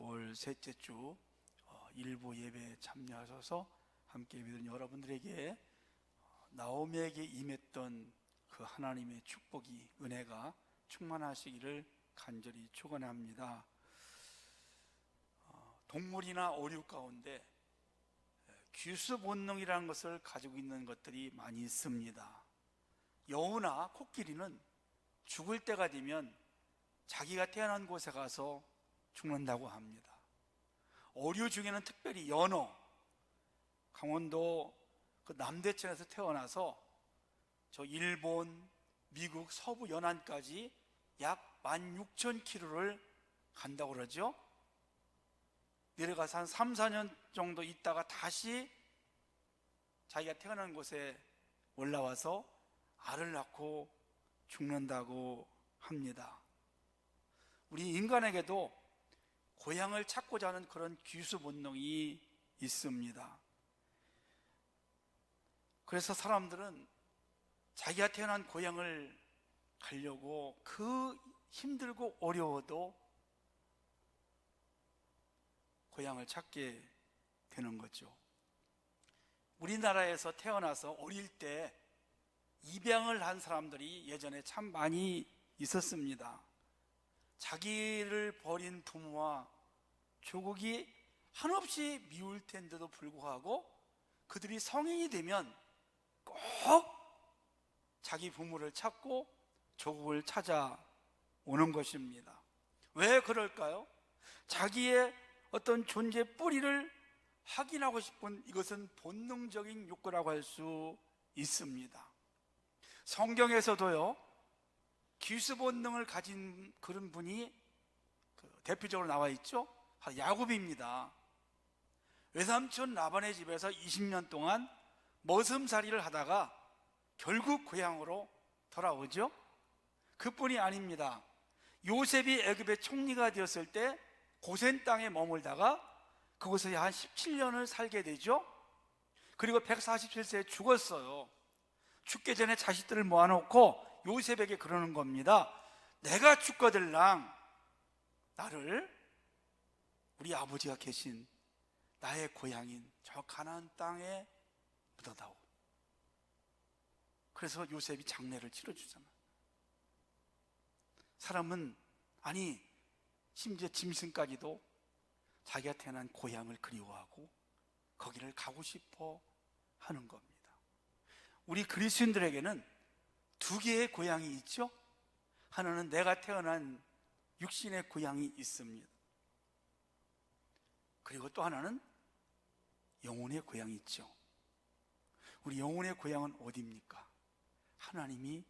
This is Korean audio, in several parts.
9월 셋째 주 일부 예배에 참여하셔서 함께 믿은 여러분들에게 나오미에게 임했던 그 하나님의 축복이, 은혜가 충만하시기를 간절히 축원합니다. 동물이나 어류 가운데 귀수 본능이라는 것을 가지고 있는 것들이 많이 있습니다. 여우나 코끼리는 죽을 때가 되면 자기가 태어난 곳에 가서 죽는다고 합니다. 어류 중에는 특별히 연어, 강원도 그 남대천에서 태어나서 저 일본, 미국 서부 연안까지 약 16,000km를 간다고 그러죠. 내려가서 한 3, 4년 정도 있다가 다시 자기가 태어난 곳에 올라와서 알을 낳고 죽는다고 합니다. 우리 인간에게도 고향을 찾고자 하는 그런 귀수 본능이 있습니다. 그래서 사람들은 자기가 태어난 고향을 가려고 그 힘들고 어려워도 고향을 찾게 되는 거죠. 우리나라에서 태어나서 어릴 때 입양을 한 사람들이 예전에 참 많이 있었습니다. 자기를 버린 부모와 조국이 한없이 미울 텐데도 불구하고 그들이 성인이 되면 꼭 자기 부모를 찾고 조국을 찾아오는 것입니다. 왜 그럴까요? 자기의 어떤 존재 뿌리를 확인하고 싶은, 이것은 본능적인 욕구라고 할 수 있습니다. 성경에서도요, 귀수 본능을 가진 그런 분이 대표적으로 나와 있죠. 야곱입니다. 외삼촌 라반의 집에서 20년 동안 머슴살이를 하다가 결국 고향으로 돌아오죠. 그뿐이 아닙니다. 요셉이 애굽의 총리가 되었을 때 고센 땅에 머물다가 그곳에 한 17년을 살게 되죠. 그리고 147세에 죽었어요. 죽기 전에 자식들을 모아놓고 요셉에게 그러는 겁니다. 내가 죽거들랑 나를 우리 아버지가 계신 나의 고향인 저 가나안 땅에 묻어다오. 그래서 요셉이 장례를 치러주잖아. 사람은, 아니 심지어 짐승까지도 자기가 태어난 고향을 그리워하고 거기를 가고 싶어 하는 겁니다. 우리 그리스도인들에게는 두 개의 고향이 있죠. 하나는 내가 태어난 육신의 고향이 있습니다. 그리고 또 하나는 영혼의 고향이 있죠. 우리 영혼의 고향은 어디입니까? 하나님이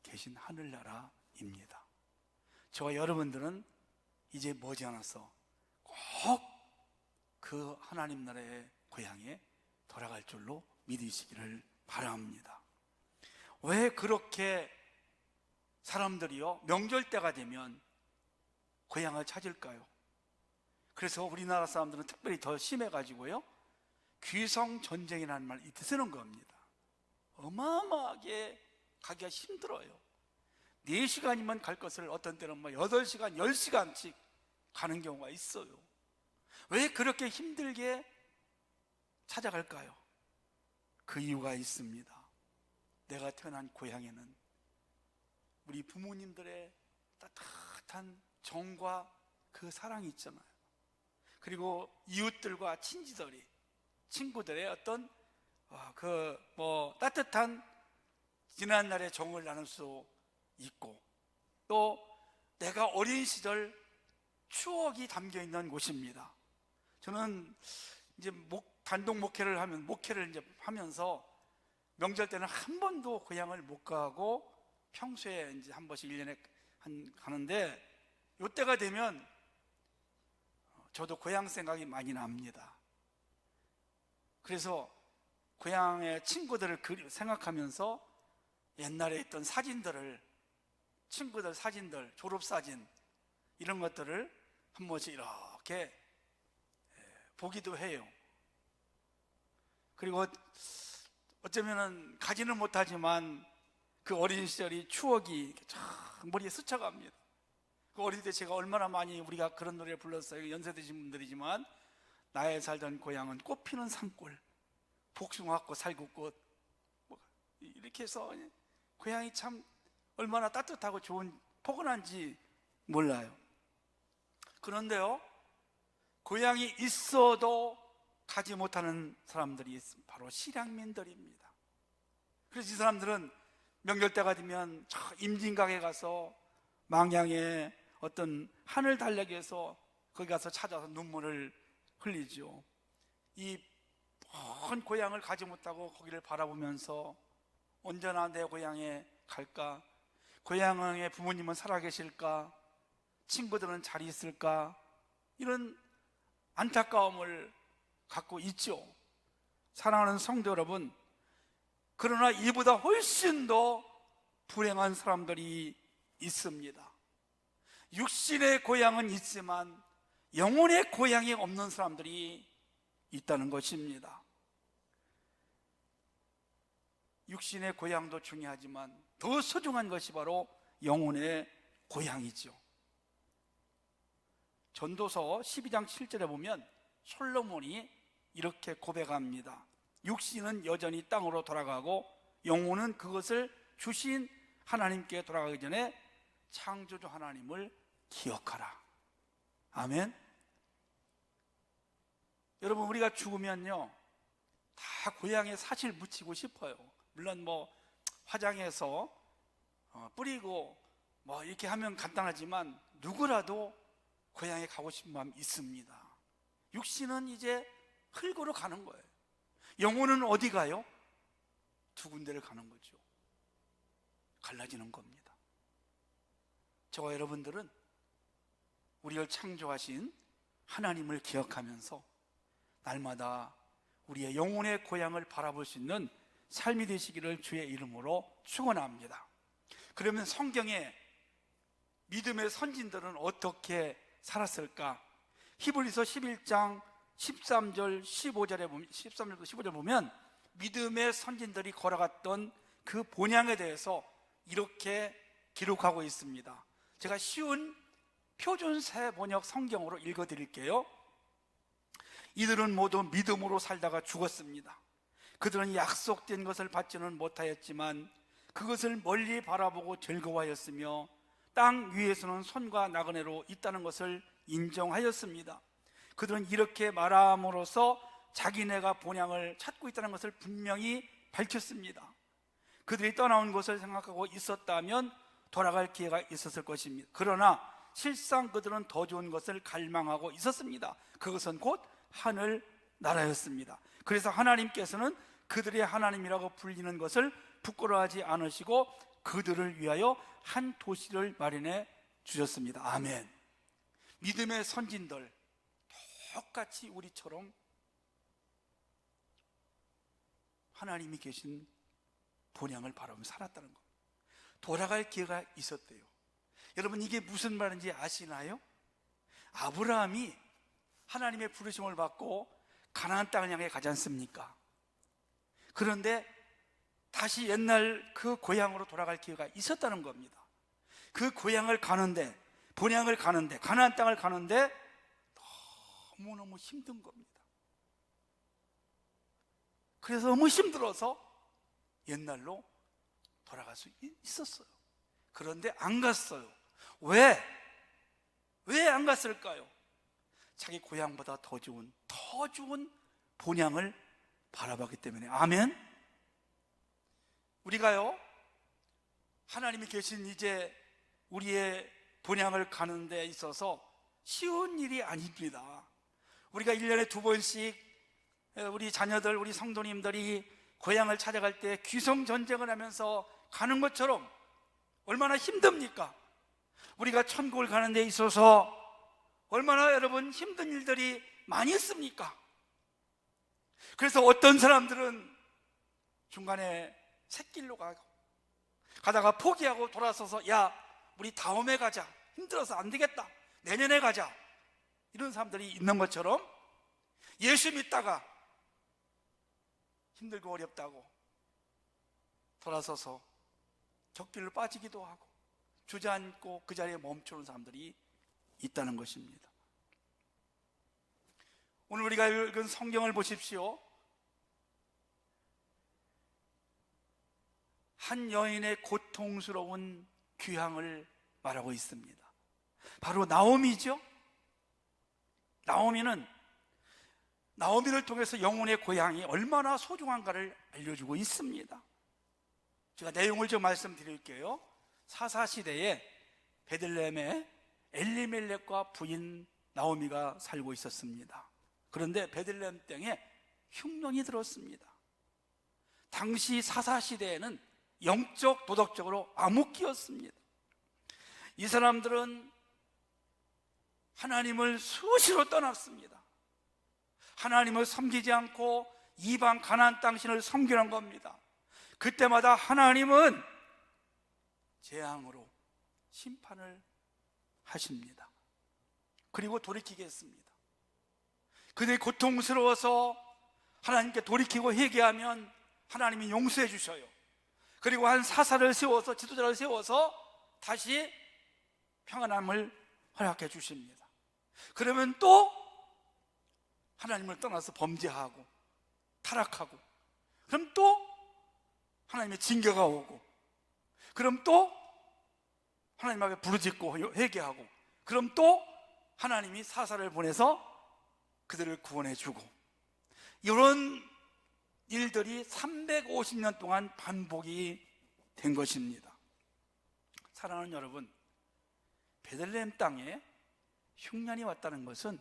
계신 하늘나라입니다. 저와 여러분들은 이제 머지않아서 꼭 그 하나님 나라의 고향에 돌아갈 줄로 믿으시기를 바랍니다. 왜 그렇게 사람들이요, 명절 때가 되면 고향을 찾을까요? 그래서 우리나라 사람들은 특별히 더 심해가지고요, 귀성전쟁이라는 말 이때 쓰는 겁니다. 어마어마하게 가기가 힘들어요. 4시간이면 갈 것을 어떤 때는 8시간, 10시간씩 가는 경우가 있어요. 왜 그렇게 힘들게 찾아갈까요? 그 이유가 있습니다. 내가 태어난 고향에는 우리 부모님들의 따뜻한 정과 그 사랑이 있잖아요. 그리고 이웃들과 친구들의 어떤 따뜻한 지난날의 정을 나눌 수 있고, 또 내가 어린 시절 추억이 담겨 있는 곳입니다. 저는 이제 단독 목회를 하면서 명절 때는 한 번도 고향을 못 가고 평소에 이제 한 번씩 1년에 가는데, 이때가 되면 저도 고향 생각이 많이 납니다. 그래서 고향의 친구들을 생각하면서 옛날에 있던 사진들을, 친구들 사진들, 졸업사진 이런 것들을 한 번씩 이렇게 보기도 해요. 그리고 어쩌면은 가지는 못하지만 그 어린 시절이 추억이 쫙 머리에 스쳐갑니다. 그 어릴 때 제가 얼마나 많이 우리가 그런 노래를 불렀어요. 연세 드신 분들이지만, 나의 살던 고향은 꽃피는 산골, 복숭아꽃 살구꽃, 이렇게 해서 고향이 참 얼마나 따뜻하고 좋은, 포근한지 몰라요. 그런데요, 고향이 있어도 가지 못하는 사람들이 있습니다. 바로 실향민들입니다. 그래서 이 사람들은 명절 때가 되면 저 임진각에 가서 망향의 어떤 하늘 달력에서 거기 가서 찾아서 눈물을 흘리죠. 이 먼 고향을 가지 못하고 거기를 바라보면서 언제나 내 고향에 갈까? 고향의 부모님은 살아계실까? 친구들은 잘 있을까? 이런 안타까움을 갖고 있죠. 사랑하는 성도 여러분, 그러나 이보다 훨씬 더 불행한 사람들이 있습니다. 육신의 고향은 있지만 영혼의 고향이 없는 사람들이 있다는 것입니다. 육신의 고향도 중요하지만 더 소중한 것이 바로 영혼의 고향이죠. 전도서 12장 7절에 보면 솔로몬이 이렇게 고백합니다. 육신은 여전히 땅으로 돌아가고 영혼은 그것을 주신 하나님께 돌아가기 전에 창조주 하나님을 기억하라. 아멘. 여러분, 우리가 죽으면요, 다 고향에 사실 묻히고 싶어요. 물론 화장해서 뿌리고 이렇게 하면 간단하지만 누구라도 고향에 가고 싶은 마음이 있습니다. 육신은 이제 흙으로 가는 거예요. 영혼은 어디 가요? 두 군데를 가는 거죠. 갈라지는 겁니다. 저와 여러분들은 우리를 창조하신 하나님을 기억하면서 날마다 우리의 영혼의 고향을 바라볼 수 있는 삶이 되시기를 주의 이름으로 축원합니다. 그러면 성경에 믿음의 선진들은 어떻게 살았을까? 히브리서 11장 13절 15절에 보면, 13절부터 15절 보면 믿음의 선진들이 걸어갔던 그 본향에 대해서 이렇게 기록하고 있습니다. 제가 쉬운 표준새 번역 성경으로 읽어드릴게요. 이들은 모두 믿음으로 살다가 죽었습니다. 그들은 약속된 것을 받지는 못하였지만 그것을 멀리 바라보고 즐거워하였으며 땅 위에서는 손과 나그네로 있다는 것을 인정하였습니다. 그들은 이렇게 말함으로써 자기네가 본향을 찾고 있다는 것을 분명히 밝혔습니다. 그들이 떠나온 것을 생각하고 있었다면 돌아갈 기회가 있었을 것입니다. 그러나 실상 그들은 더 좋은 것을 갈망하고 있었습니다. 그것은 곧 하늘 나라였습니다. 그래서 하나님께서는 그들의 하나님이라고 불리는 것을 부끄러워하지 않으시고 그들을 위하여 한 도시를 마련해 주셨습니다. 아멘. 믿음의 선진들 똑같이 우리처럼 하나님이 계신 본향을 바라보며 살았다는 것. 돌아갈 기회가 있었대요. 여러분, 이게 무슨 말인지 아시나요? 아브라함이 하나님의 부르심을 받고 가나안 땅을 향해 가지 않습니까? 그런데 다시 옛날 그 고향으로 돌아갈 기회가 있었다는 겁니다. 그 고향을 가는데, 본향을 가는데, 가나안 땅을 가는데 너무너무 힘든 겁니다. 그래서 너무 힘들어서 옛날로 돌아갈 수 있었어요. 그런데 안 갔어요. 왜 안 갔을까요? 자기 고향보다 더 좋은 본향을 바라봤기 때문에. 아멘. 우리가요, 하나님이 계신 이제 우리의 본향을 가는 데 있어서 쉬운 일이 아닙니다. 우리가 1년에 2번씩 우리 자녀들, 우리 성도님들이 고향을 찾아갈 때 귀성전쟁을 하면서 가는 것처럼 얼마나 힘듭니까? 우리가 천국을 가는 데 있어서 얼마나 여러분 힘든 일들이 많이 있습니까? 그래서 어떤 사람들은 중간에 샛길로 가다가 포기하고 돌아서서 야, 우리 다음에 가자, 힘들어서 안 되겠다, 내년에 가자, 이런 사람들이 있는 것처럼 예수 믿다가 힘들고 어렵다고 돌아서서 적길로 빠지기도 하고 주저앉고 그 자리에 멈추는 사람들이 있다는 것입니다. 오늘 우리가 읽은 성경을 보십시오. 한 여인의 고통스러운 귀향을 말하고 있습니다. 바로 나오미죠. 나오미를 통해서 영혼의 고향이 얼마나 소중한가를 알려주고 있습니다. 제가 내용을 좀 말씀드릴게요. 사사시대에 베들레헴에 엘리멜렉과 부인 나오미가 살고 있었습니다. 그런데 베들레헴 땅에 흉년이 들었습니다. 당시 사사시대에는 영적 도덕적으로 암흑기였습니다. 이 사람들은 하나님을 수시로 떠났습니다. 하나님을 섬기지 않고 이방 가나안 땅신을 섬기는 겁니다. 그때마다 하나님은 재앙으로 심판을 하십니다. 그리고 돌이키게 했습니다. 그들이 고통스러워서 하나님께 돌이키고 회개하면 하나님이 용서해 주셔요. 그리고 한 사사를 세워서, 지도자를 세워서 다시 평안함을 허락해 주십니다. 그러면 또 하나님을 떠나서 범죄하고 타락하고, 그럼 또 하나님의 징계가 오고, 그럼 또 하나님 앞에 부르짖고 회개하고, 그럼 또 하나님이 사사를 보내서 그들을 구원해 주고, 이런 일들이 350년 동안 반복이 된 것입니다. 사랑하는 여러분, 베들레헴 땅에 흉년이 왔다는 것은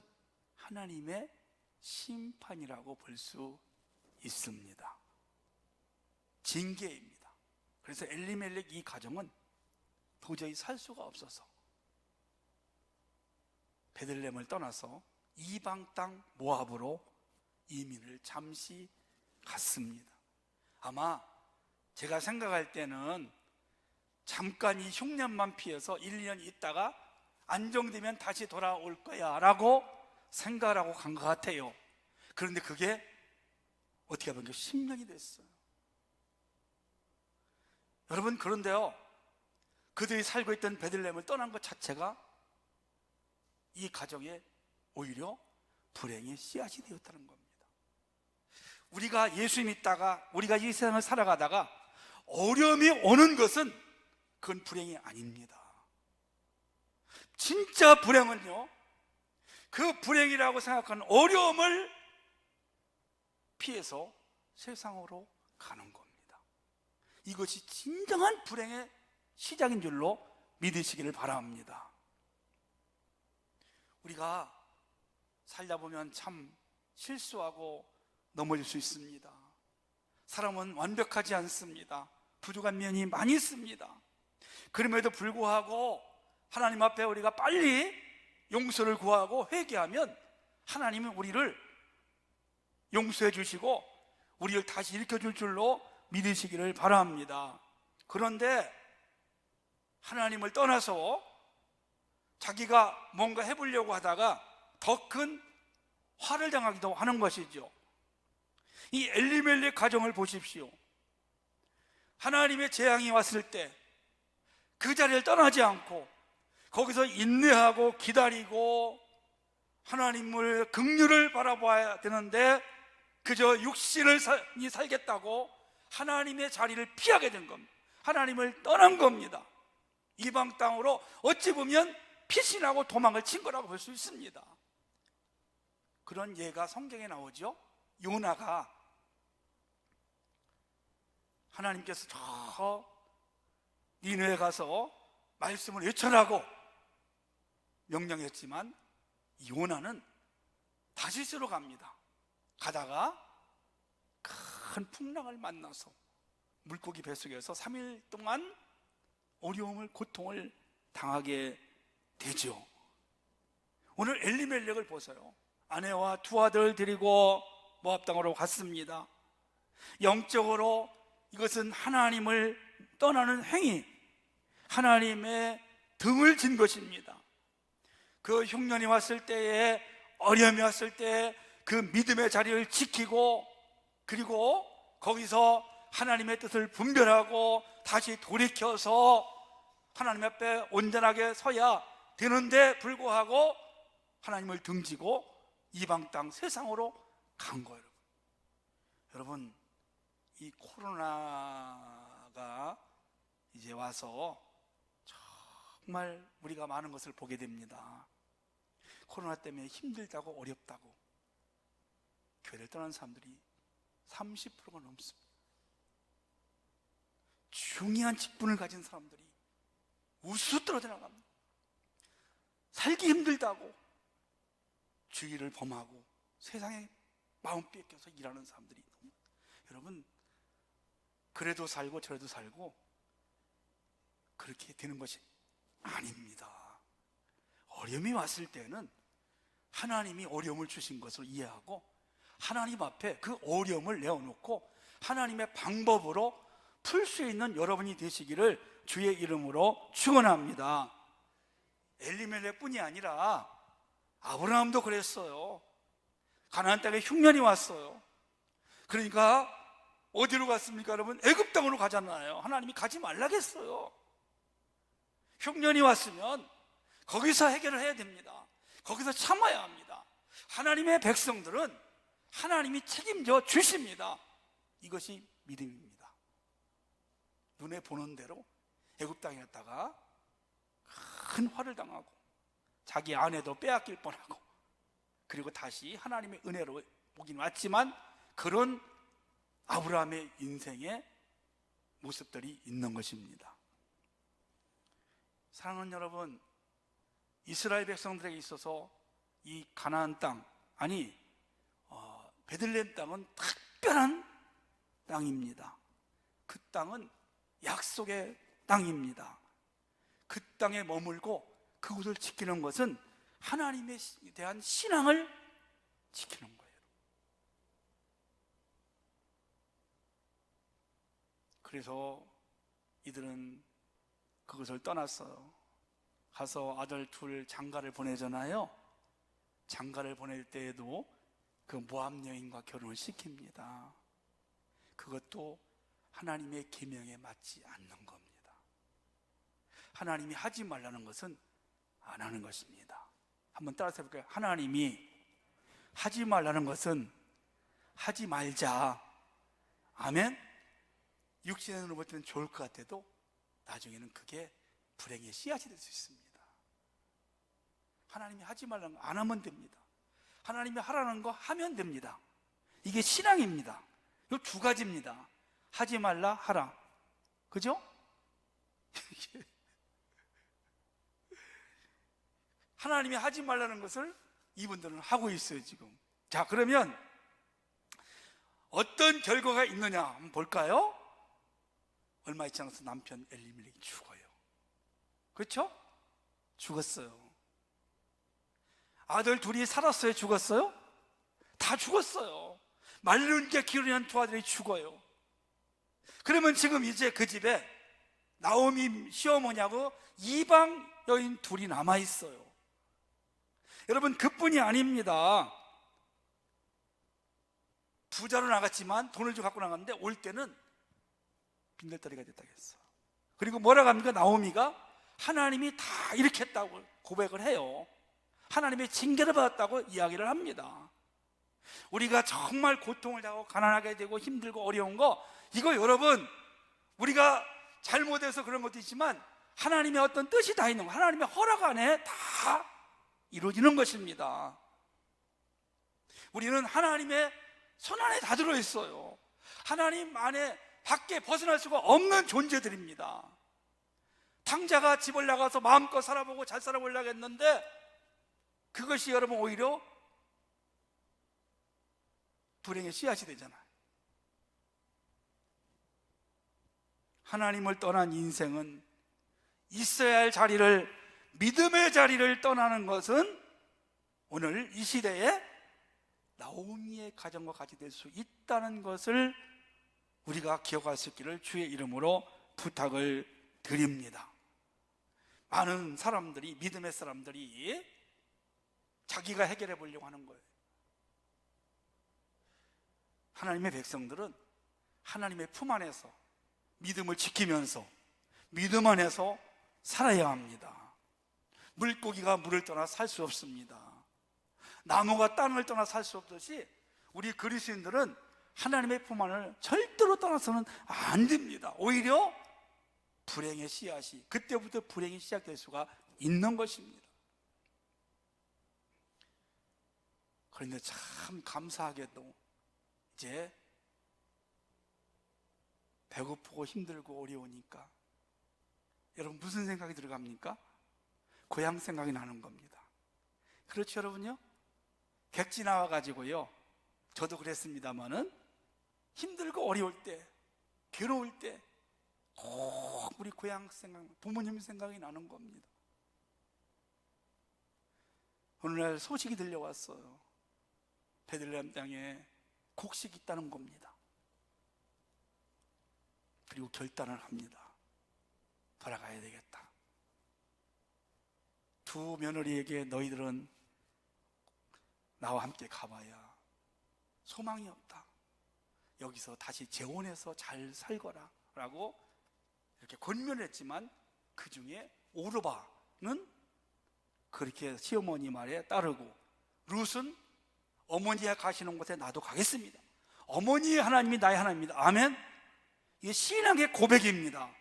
하나님의 심판이라고 볼 수 있습니다. 징계입니다. 그래서 엘리멜렉 이 가정은 도저히 살 수가 없어서 베들레헴을 떠나서 이방 땅 모압으로 이민을 잠시 갔습니다. 아마 제가 생각할 때는 잠깐 이 흉년만 피해서 1, 2년 있다가 안정되면 다시 돌아올 거야 라고 생각하고 간 것 같아요. 그런데 그게 어떻게 보면 10년이 됐어요. 여러분, 그런데요, 그들이 살고 있던 베들레헴을 떠난 것 자체가 이 가정에 오히려 불행의 씨앗이 되었다는 겁니다. 우리가 예수 믿다가, 우리가 이 세상을 살아가다가 어려움이 오는 것은 그건 불행이 아닙니다. 진짜 불행은요, 그 불행이라고 생각하는 어려움을 피해서 세상으로 가는 겁니다. 이것이 진정한 불행의 시작인 줄로 믿으시기를 바랍니다. 우리가 살다 보면 참 실수하고 넘어질 수 있습니다. 사람은 완벽하지 않습니다. 부족한 면이 많이 있습니다. 그럼에도 불구하고 하나님 앞에 우리가 빨리 용서를 구하고 회개하면 하나님은 우리를 용서해 주시고 우리를 다시 일으켜 줄 줄로 믿으시기를 바랍니다. 그런데 하나님을 떠나서 자기가 뭔가 해보려고 하다가 더 큰 화를 당하기도 하는 것이죠. 이 엘리멜렉 가정을 보십시오. 하나님의 재앙이 왔을 때 그 자리를 떠나지 않고 거기서 인내하고 기다리고 하나님을 긍휼을 바라봐야 되는데 그저 육신을 살겠다고 하나님의 자리를 피하게 된 겁니다. 하나님을 떠난 겁니다. 이방 땅으로 어찌 보면 피신하고 도망을 친 거라고 볼 수 있습니다. 그런 예가 성경에 나오죠. 요나가 하나님께서 저 니느웨에 가서 말씀을 외쳐라고 명령했지만 요나는 다시스로 갑니다. 가다가 큰 풍랑을 만나서 물고기 뱃속에서 3일 동안 어려움을, 고통을 당하게 되죠. 오늘 엘리멜렉을 보세요. 아내와 두 아들을 데리고 모압 땅으로 갔습니다. 영적으로 이것은 하나님을 떠나는 행위, 하나님의 등을 진 것입니다. 그 흉년이 왔을 때에, 어려움이 왔을 때 그 믿음의 자리를 지키고, 그리고 거기서 하나님의 뜻을 분별하고 다시 돌이켜서 하나님 앞에 온전하게 서야 되는데 불구하고 하나님을 등지고 이방 땅 세상으로 간 거예요. 여러분, 이 코로나가 이제 와서 정말 우리가 많은 것을 보게 됩니다. 코로나 때문에 힘들다고 어렵다고 교회를 떠난 사람들이 30%가 넘습니다. 중요한 직분을 가진 사람들이 우수 떨어져 나갑니다. 살기 힘들다고 주의를 범하고 세상에 마음 뺏겨서 일하는 사람들이 있습니다. 여러분, 그래도 살고 저래도 살고 그렇게 되는 것이 아닙니다. 어려움이 왔을 때는 하나님이 어려움을 주신 것을 이해하고 하나님 앞에 그 어려움을 내어놓고 하나님의 방법으로 풀 수 있는 여러분이 되시기를 주의 이름으로 축원합니다. 엘리멜렉뿐이 아니라 아브라함도 그랬어요. 가나안 땅에 흉년이 왔어요. 그러니까 어디로 갔습니까, 여러분? 애굽 땅으로 가잖아요. 하나님이 가지 말라겠어요. 흉년이 왔으면 거기서 해결을 해야 됩니다. 거기서 참아야 합니다. 하나님의 백성들은 하나님이 책임져 주십니다. 이것이 믿음입니다. 눈에 보는 대로 애굽 땅에 갔다가 큰 화를 당하고 자기 아내도 빼앗길 뻔하고 그리고 다시 하나님의 은혜로 오긴 왔지만 그런 아브라함의 인생의 모습들이 있는 것입니다. 사랑하는 여러분, 이스라엘 백성들에게 있어서 이 가나안 땅, 아니 베들레헴 땅은 특별한 땅입니다. 그 땅은 약속의 땅입니다. 그 땅에 머물고 그곳을 지키는 것은 하나님에 대한 신앙을 지키는 거예요. 그래서 이들은 그것을 떠났어요. 가서 아들 둘 장가를 보내잖아요. 장가를 보낼 때에도 그 모압 여인과 결혼을 시킵니다. 그것도 하나님의 계명에 맞지 않는 겁니다. 하나님이 하지 말라는 것은 안 하는 것입니다. 한번 따라서 해볼까요? 하나님이 하지 말라는 것은 하지 말자. 아멘? 육신으로 볼 때는 좋을 것 같아도 나중에는 그게 불행의 씨앗이 될 수 있습니다. 하나님이 하지 말라는 거 안 하면 됩니다. 하나님이 하라는 거 하면 됩니다. 이게 신앙입니다. 이 두 가지입니다. 하지 말라, 하라. 그죠? 하나님이 하지 말라는 것을 이분들은 하고 있어요, 지금. 자, 그러면 어떤 결과가 있느냐 한번 볼까요? 얼마 있지 않아서 남편 엘리멜렉이 죽어요. 그렇죠? 죽었어요. 아들 둘이 살았어요? 죽었어요? 다 죽었어요. 마른 게 기르는 한 두 아들이 죽어요. 그러면 지금 이제 그 집에 나오미 시어머니하고 이방 여인 둘이 남아있어요. 여러분, 그뿐이 아닙니다. 부자로 나갔지만 돈을 좀 갖고 나갔는데 올 때는 빈들다리가 됐다고 했어. 그리고 뭐라고 합니까? 나오미가 하나님이 다 이렇게 했다고 고백을 해요. 하나님의 징계를 받았다고 이야기를 합니다. 우리가 정말 고통을 당하고 가난하게 되고 힘들고 어려운 거, 이거 여러분 우리가 잘못해서 그런 것도 있지만 하나님의 어떤 뜻이 다 있는 거, 하나님의 허락 안에 다 이루어지는 것입니다. 우리는 하나님의 손 안에 다 들어있어요. 하나님 안에 밖에 벗어날 수가 없는 존재들입니다. 탕자가 집을 나가서 마음껏 살아보고 잘 살아보려고 했는데 그것이 여러분 오히려 불행의 씨앗이 되잖아요. 하나님을 떠난 인생은 있어야 할 자리를, 믿음의 자리를 떠나는 것은 오늘 이 시대에 나오미의 가정과 같이 될 수 있다는 것을 우리가 기억할 수 있기를 주의 이름으로 부탁을 드립니다. 많은 사람들이, 믿음의 사람들이 자기가 해결해 보려고 하는 거예요. 하나님의 백성들은 하나님의 품 안에서 믿음을 지키면서 믿음 안에서 살아야 합니다. 물고기가 물을 떠나 살 수 없습니다. 나무가 땅을 떠나 살 수 없듯이 우리 그리스도인들은 하나님의 품 안을 절대로 떠나서는 안 됩니다. 오히려 불행의 씨앗이, 그때부터 불행이 시작될 수가 있는 것입니다. 그런데 참 감사하게도 이제 배고프고 힘들고 어려우니까 여러분 무슨 생각이 들어갑니까? 고향 생각이 나는 겁니다. 그렇죠, 여러분요? 객지 나와가지고요, 저도 그랬습니다만은 힘들고 어려울 때, 괴로울 때 꼭 우리 고향 생각, 부모님 생각이 나는 겁니다. 어느 날 소식이 들려왔어요. 베들레헴 땅에 곡식이 있다는 겁니다. 그리고 결단을 합니다. 돌아가야 되겠다. 두 며느리에게 너희들은 나와 함께 가봐야 소망이 없다. 여기서 다시 재혼해서 잘 살거라 라고 이렇게 권면했지만 그 중에 오르바는 그렇게 시어머니 말에 따르고, 룻은 어머니가 가시는 곳에 나도 가겠습니다. 어머니의 하나님이 나의 하나님입니다. 아멘. 이게 신앙의 고백입니다.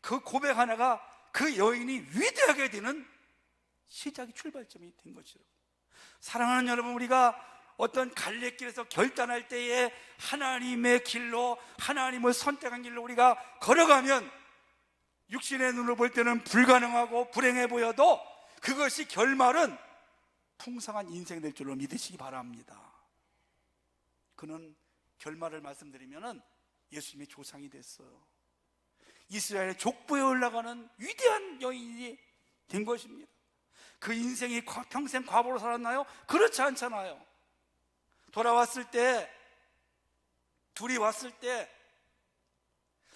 그 고백 하나가 그 여인이 위대하게 되는 시작이, 출발점이 된 것이죠. 사랑하는 여러분, 우리가 어떤 갈래길에서 결단할 때에 하나님의 길로, 하나님을 선택한 길로 우리가 걸어가면 육신의 눈으로 볼 때는 불가능하고 불행해 보여도 그것이 결말은 풍성한 인생 될 줄로 믿으시기 바랍니다. 그는 결말을 말씀드리면 예수님의 조상이 됐어요. 이스라엘의 족보에 올라가는 위대한 여인이 된 것입니다. 그 인생이 평생 과보로 살았나요? 그렇지 않잖아요. 돌아왔을 때, 둘이 왔을 때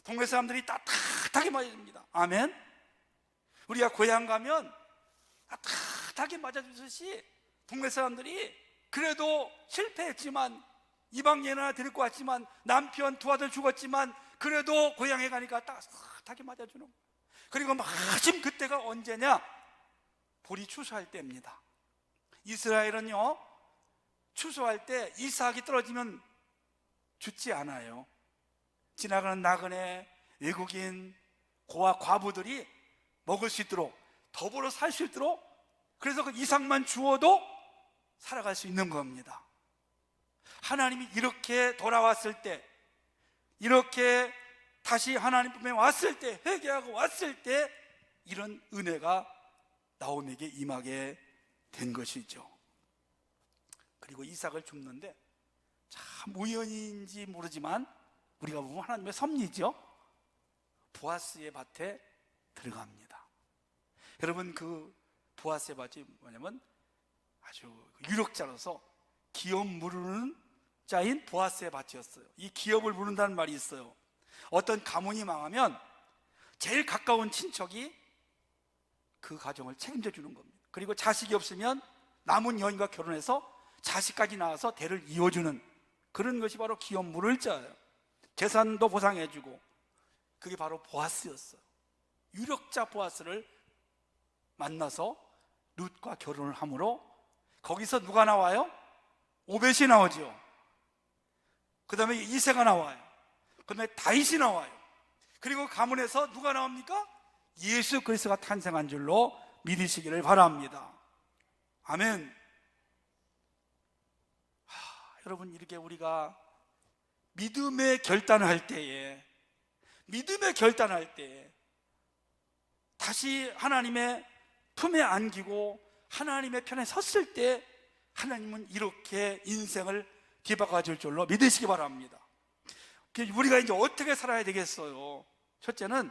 동네 사람들이 따뜻하게 맞아줍니다. 아멘. 우리가 고향 가면 따뜻하게 맞아주듯이 동네 사람들이 그래도 실패했지만, 이방인 하나 데리고 왔지만, 남편 두 아들 죽었지만 그래도 고향에 가니까 따뜻하게 맞아주는 거예요. 그리고 마침 그때가 언제냐? 볼이 추수할 때입니다. 이스라엘은요, 추수할 때 이삭이 떨어지면 죽지 않아요. 지나가는 나그네, 외국인, 고아, 과부들이 먹을 수 있도록, 더불어 살 수 있도록, 그래서 그 이삭만 주어도 살아갈 수 있는 겁니다. 하나님이 이렇게 돌아왔을 때, 이렇게 다시 하나님 품에 왔을 때, 회개하고 왔을 때 이런 은혜가 나옴에게 임하게 된 것이죠. 그리고 이삭을 줍는데 참 우연인지 모르지만 우리가 보면 하나님의 섭리죠. 보아스의 밭에 들어갑니다. 여러분, 그 보아스의 밭이 뭐냐면 아주 유력자로서 기업 무르는 자인 보아스의 밭이었어요. 이 기업을 무른다는 말이 있어요. 어떤 가문이 망하면 제일 가까운 친척이 그 가정을 책임져 주는 겁니다. 그리고 자식이 없으면 남은 여인과 결혼해서 자식까지 낳아서 대를 이어주는 그런 것이 바로 기업 물을 자예요. 재산도 보상해주고, 그게 바로 보아스였어요. 유력자 보아스를 만나서 룻과 결혼을 함으로 거기서 누가 나와요? 오벳이 나오죠. 그 다음에 이새가 나와요. 그 다음에 다윗이 나와요. 그리고 가문에서 누가 나옵니까? 예수 그리스도가 탄생한 줄로 믿으시기를 바랍니다. 아멘. 여러분, 이렇게 우리가 믿음의 결단을 할 때에, 다시 하나님의 품에 안기고 하나님의 편에 섰을 때 하나님은 이렇게 인생을 뒤바꿔 줄 줄로 믿으시기 바랍니다. 우리가 이제 어떻게 살아야 되겠어요? 첫째는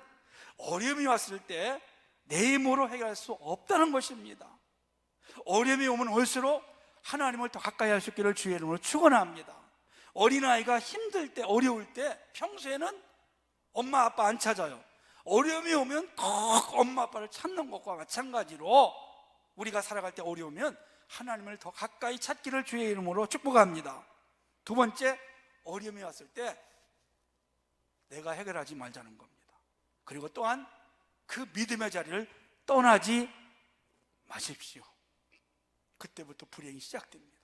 어려움이 왔을 때 내 힘으로 해결할 수 없다는 것입니다. 어려움이 오면 올수록 하나님을 더 가까이 할 수 있기를 주의 이름으로 축원합니다. 어린아이가 힘들 때, 어려울 때 평소에는 엄마 아빠 안 찾아요. 어려움이 오면 꼭 엄마 아빠를 찾는 것과 마찬가지로 우리가 살아갈 때 어려우면 하나님을 더 가까이 찾기를 주의 이름으로 축복합니다. 두 번째, 어려움이 왔을 때 내가 해결하지 말자는 겁니다. 그리고 또한 그 믿음의 자리를 떠나지 마십시오. 그때부터 불행이 시작됩니다.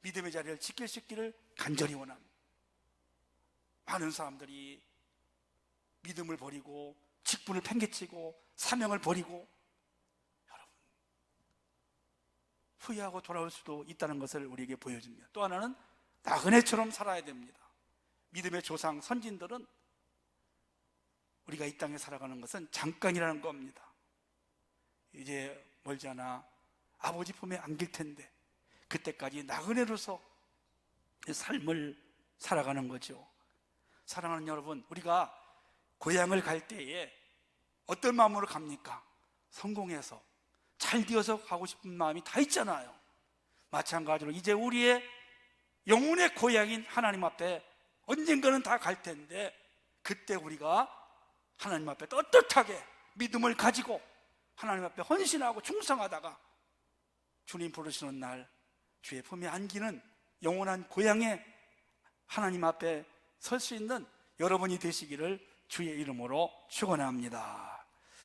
믿음의 자리를 지킬 수 있기를 간절히 원합니다. 많은 사람들이 믿음을 버리고 직분을 팽개치고 사명을 버리고 여러분 후회하고 돌아올 수도 있다는 것을 우리에게 보여줍니다. 또 하나는 나그네처럼 살아야 됩니다. 믿음의 조상 선진들은 우리가 이 땅에 살아가는 것은 잠깐이라는 겁니다. 이제 멀지 않아 아버지 품에 안길 텐데 그때까지 나그네로서 삶을 살아가는 거죠. 사랑하는 여러분, 우리가 고향을 갈 때에 어떤 마음으로 갑니까? 성공해서 잘 되어서 가고 싶은 마음이 다 있잖아요. 마찬가지로 이제 우리의 영혼의 고향인 하나님 앞에 언젠가는 다 갈 텐데 그때 우리가 하나님 앞에 떳떳하게 믿음을 가지고 하나님 앞에 헌신하고 충성하다가 주님 부르시는 날 주의 품에 안기는 영원한 고향에 하나님 앞에 설 수 있는 여러분이 되시기를 주의 이름으로 축원합니다.